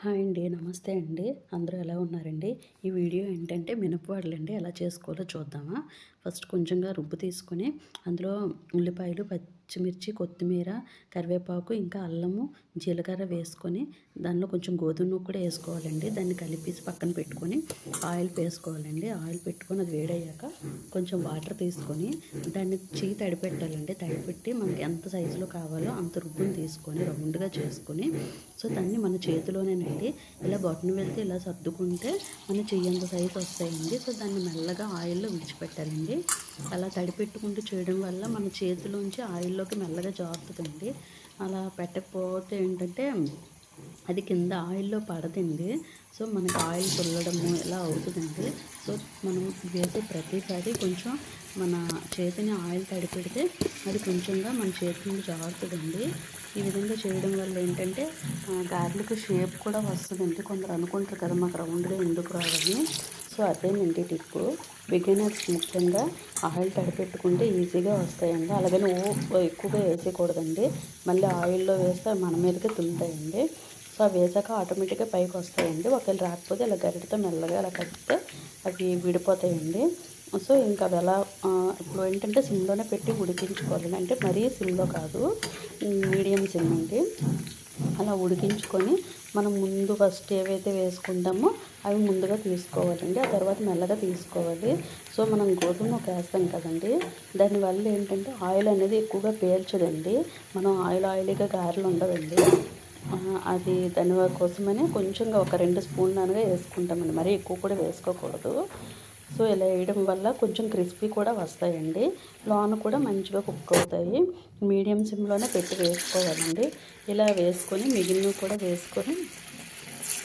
Hi అండి. నమస్తే అండి. అందరూ ఎలా ఉన్నారండి? ఈ వీడియో ఏంటంటే మినపవడలండి ఎలా చేసుకోవాలో చూద్దామా? ఫస్ట్ కొంచెంగా రుబ్బు తీసుకొని అందులో ఉల్లిపాయలు, పచ్చిమిర్చి, కొత్తిమీర, కరివేపాకు, ఇంకా అల్లము, జీలకర్ర వేసుకొని దానిలో కొంచెం గోధుమ నూక కూడా వేసుకోవాలండి. దాన్ని కలిపేసి పక్కన పెట్టుకొని ఆయిల్ వేసుకోవాలండి. ఆయిల్ పెట్టుకొని అది వేడయ్యాక కొంచెం వాటర్ తీసుకొని దాన్ని తడిపెట్టాలండి. తడిపెట్టి మనకి ఎంత సైజులో కావాలో అంత రుబ్బుని తీసుకొని రౌండ్గా చేసుకొని దాన్ని మన చేతిలోనేనండి ఇలా బొటన వెళ్తే ఇలా సర్దుకుంటే మన చెయ్యంత సైజు వస్తాయండి. దాన్ని మెల్లగా ఆయిల్లో విడిచిపెట్టాలండి. అలా తడిపెట్టుకుంటూ చేయడం వల్ల మన చేతిలోంచి ఆయిల్లోకి మెల్లగా జారుతుందండి. అలా పెట్టకపోతే ఏంటంటే అది కింద ఆయిల్లో పడదండి. మనకి ఆయిల్ తుల్లడము ఇలా అవుతుందండి. మనం వేసే ప్రతిసారి కొంచెం మన చేతిని ఆయిల్ తడిపెడితే అది కొంచెంగా మన చేతి నుండి జారుతుందండి. ఈ విధంగా చేయడం వల్ల ఏంటంటే గారెలకు షేప్ కూడా వస్తుందండి. కొందరు అనుకుంటారు కదా మాకు రౌండ్గా ఎందుకు రావని. అదేనండి టిప్పు. బిగినర్స్ ముఖ్యంగా ఆయిల్ తడిపెట్టుకుంటే ఈజీగా వస్తాయండి. అలాగని ఎక్కువగా వేసేయకూడదండి. మళ్ళీ ఆయిల్లో వేస్తే మన మీదకే తుల్లుతాయండి. అవి వేసాక ఆటోమేటిక్గా పైకి వస్తాయండి. ఒకవేళ రాకపోతే ఇలా గరిటతో మెల్లగా అలా కడితే అవి విడిపోతాయండి. ఇంకా అవి ఎలా ఇప్పుడు ఏంటంటే సిమ్లోనే పెట్టి ఉడికించుకోవాలండి. అంటే మరీ సిమ్లో కాదు, మీడియం సిమ్ అండి. అలా ఉడికించుకొని మనం ముందు ఫస్ట్ ఏవైతే వేసుకుంటామో అవి ముందుగా తీసుకోవాలండి. ఆ తర్వాత మెల్లగా తీసుకోవాలి. మనం గోధుమ వేస్తాం కదండి, దానివల్ల ఏంటంటే ఆయిల్ అనేది ఎక్కువగా పీల్చదండి. మనం ఆయిలీగా గారెలు ఉండవండి. అది దాని కోసమని కొంచెంగా ఒక 2 స్పూన్లు అనగా వేసుకుంటామండి. మరీ ఎక్కువ కూడా వేసుకోకూడదు. ఇలా వేయడం వల్ల కొంచెం క్రిస్పీ కూడా వస్తాయండి. లోన కూడా మంచిగా కుక్ అవుతాయి. మీడియం సిమ్లోనే పెట్టి వేసుకోవాలండి. ఇలా వేసుకొని మిగిలినవి కూడా వేసుకొని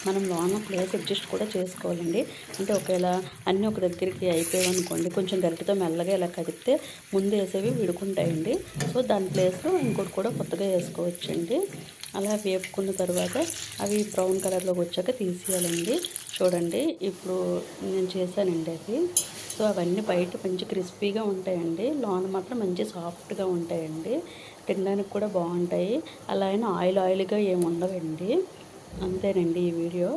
మనం లోన ప్లేస్ అడ్జస్ట్ కూడా చేసుకోవాలండి. అంటే ఒకవేళ అన్నీ ఒక దగ్గరికి అయిపోయాయనుకోండి, కొంచెం గరిటెతో మెల్లగా ఇలా కదిపితే ముందు వేసేవి విడుకుంటాయండి. దాని ప్లేస్లో ఇంకోటి కూడా కొత్తగా వేసుకోవచ్చండి. అలా వేపుకున్న తర్వాత అవి బ్రౌన్ కలర్లోకి వచ్చాక తీసేయాలండి. చూడండి ఇప్పుడు నేను చేశానండి అది. అవన్నీ బయట మంచి క్రిస్పీగా ఉంటాయండి. లోన మాత్రం మంచి సాఫ్ట్గా ఉంటాయండి. తినడానికి కూడా బాగుంటాయి. అలా అయినా ఆయిల్గా ఏమి ఉండవండి. అంతేనండి ఈ వీడియో.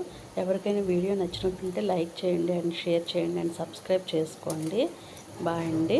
ఎవరికైనా వీడియో నచ్చినట్టుంటే లైక్ చేయండి అండ్ షేర్ చేయండి అండ్ సబ్స్క్రైబ్ చేసుకోండి. బాయ్ అండి.